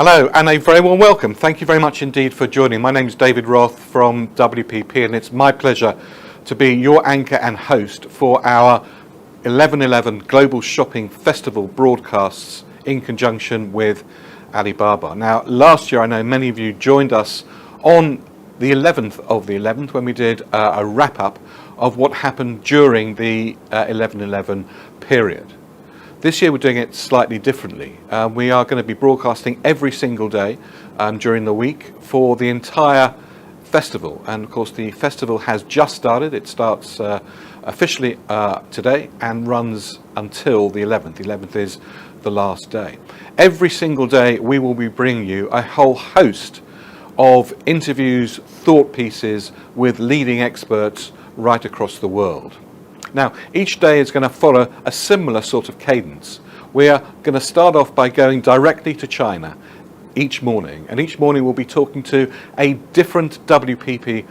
Hello and a very warm welcome. Thank you very much indeed for joining. My name is David Roth from WPP and it's my pleasure to be your anchor and host for our 11/11 Global Shopping Festival broadcasts in conjunction with Alibaba. Now last year I know many of you joined us on the 11th of the 11th when we did a wrap up of what happened during the 11/11 period. This year we're doing it slightly differently. We are going to be broadcasting every single day during the week for the entire festival. And of course the festival has just started. It starts officially today and runs until the 11th. The 11th is the last day. Every single day we will be bringing you a whole host of interviews, thought pieces with leading experts right across the world. Now, each day is going to follow a similar sort of cadence. We are going to start off by going directly to China each morning, and each morning we'll be talking to a different WPP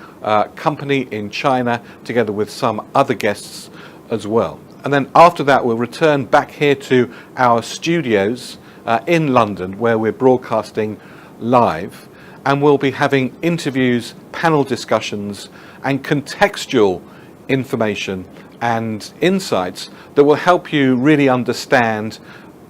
company in China together with some other guests as well. And then after that we'll return back here to our studios in London where we're broadcasting live, and we'll be having interviews, panel discussions and contextual information and insights that will help you really understand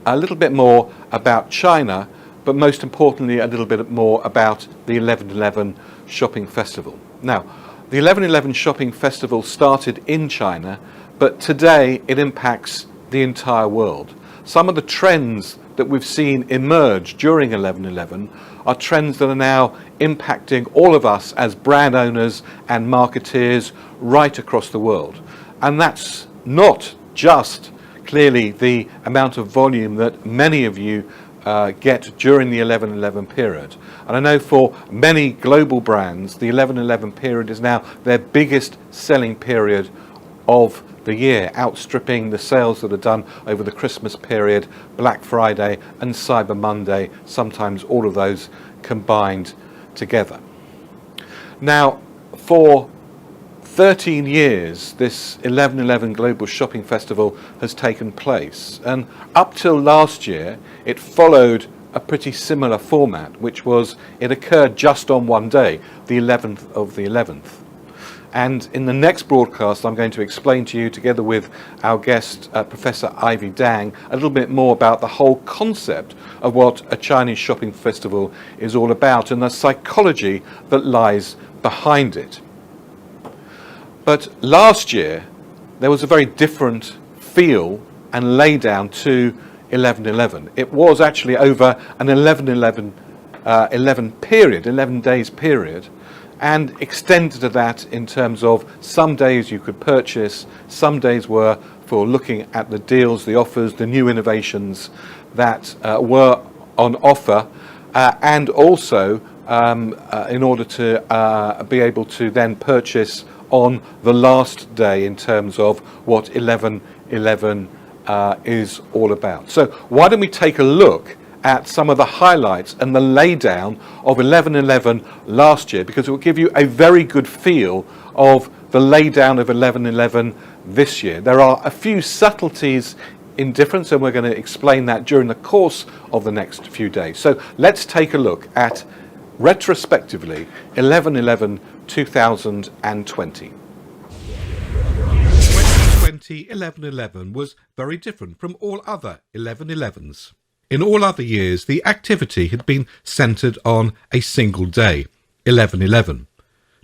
a little bit more about China, but most importantly a little bit more about the 11/11 Shopping Festival. Now, the 11/11 Shopping Festival started in China, but today it impacts the entire world. Some of the trends that we've seen emerge during 11/11 are trends that are now impacting all of us as brand owners and marketeers right across the world. And that's not just clearly the amount of volume that many of you get during the 11/11 period. And I know for many global brands, the 11/11 period is now their biggest selling period of the year, outstripping the sales that are done over the Christmas period, Black Friday and Cyber Monday, sometimes all of those combined together. Now, for 13 years this 11/11 Global Shopping Festival has taken place, and up till last year it followed a pretty similar format, which was it occurred just on one day, the 11th of the 11th. And in the next broadcast I'm going to explain to you together with our guest Professor Ivy Dang a little bit more about the whole concept of what a Chinese shopping festival is all about and the psychology that lies behind it. But last year there was a very different feel and laydown to 11/11. It was actually over an 11 period, 11 days period, and extended to that in terms of some days you could purchase, some days were for looking at the deals, the offers, the new innovations that were on offer, and also in order to be able to then purchase on the last day in terms of what 11/11 is all about. So why don't we take a look at some of the highlights and the laydown of 11/11 last year, because it will give you a very good feel of the laydown of 11/11 this year. There are a few subtleties in difference, and we're going to explain that during the course of the next few days. So let's take a look at retrospectively 11/11 2020. 2020 11/11 was very different from all other 11/11s. In all other years, the activity had been centred on a single day, 11/11.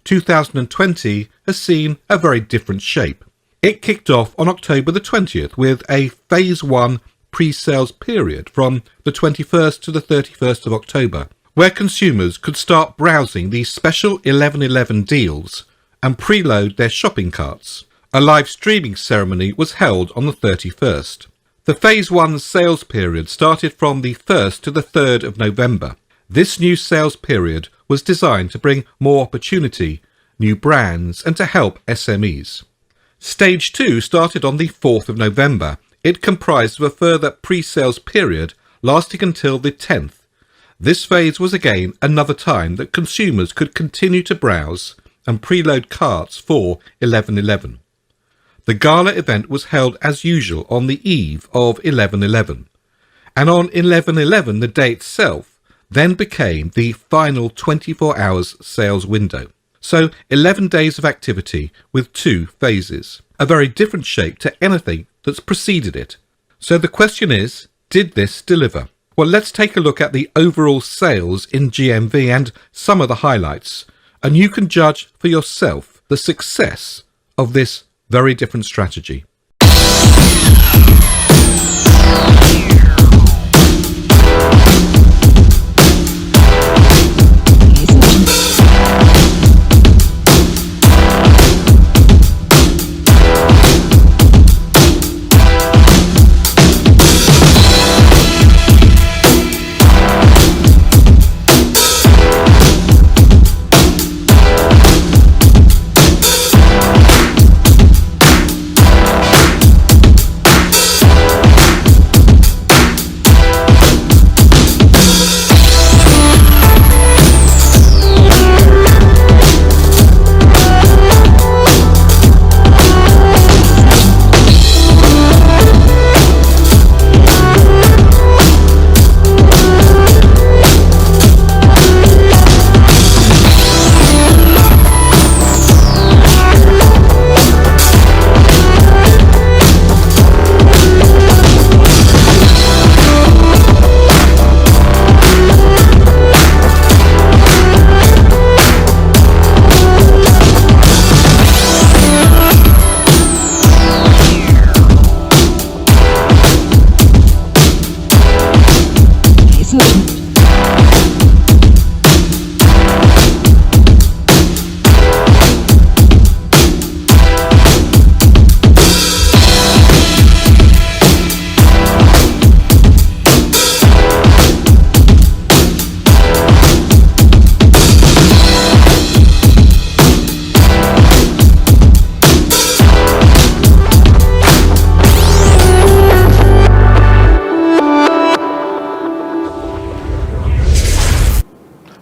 2020 has seen a very different shape. It kicked off on October the 20th with a Phase 1 pre-sales period from the 21st to the 31st of October, where consumers could start browsing these special 11/11 deals and preload their shopping carts. A live streaming ceremony was held on the 31st. The Phase 1 sales period started from the 1st to the 3rd of November. This new sales period was designed to bring more opportunity, new brands, and to help SMEs. Stage 2 started on the 4th of November. It comprised of a further pre-sales period lasting until the 10th. This phase was again another time that consumers could continue to browse and preload carts for 11/11. The gala event was held as usual on the eve of 11/11, and on 11/11, the day itself, then became the final 24 hours sales window. So 11 days of activity with 2 phases, a very different shape to anything that's preceded it. So the question is, did this deliver? Well, let's take a look at the overall sales in GMV and some of the highlights, and you can judge for yourself the success of this very different strategy.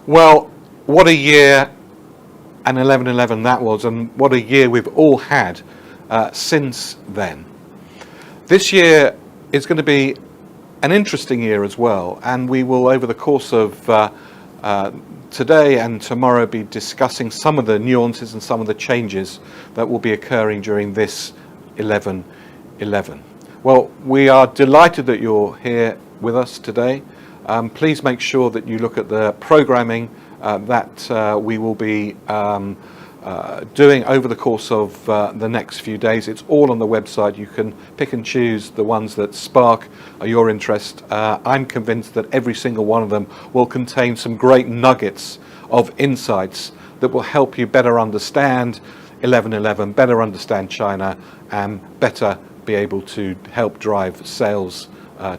Well, what a year and 11/11 that was, and what a year we've all had since then. This year is going to be an interesting year as well, and we will, over the course of today and tomorrow, be discussing some of the nuances and some of the changes that will be occurring during this 11/11. Well, we are delighted that you're here with us today. Please make sure that you look at the programming that we will be doing over the course of the next few days. It's all on the website. You can pick and choose the ones that spark your interest. I'm convinced that every single one of them will contain some great nuggets of insights that will help you better understand 11/11, better understand China, and better be able to help drive sales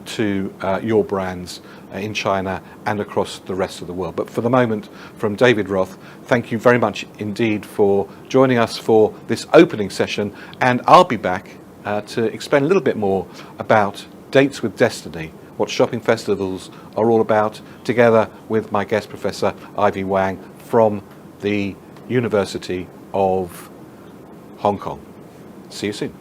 to your brands in China and across the rest of the world. But for the moment, from David Roth, thank you very much indeed for joining us for this opening session, and I'll be back to explain a little bit more about Dates with Destiny, what shopping festivals are all about, together with my guest professor Ivy Wang from the University of Hong Kong. See you soon.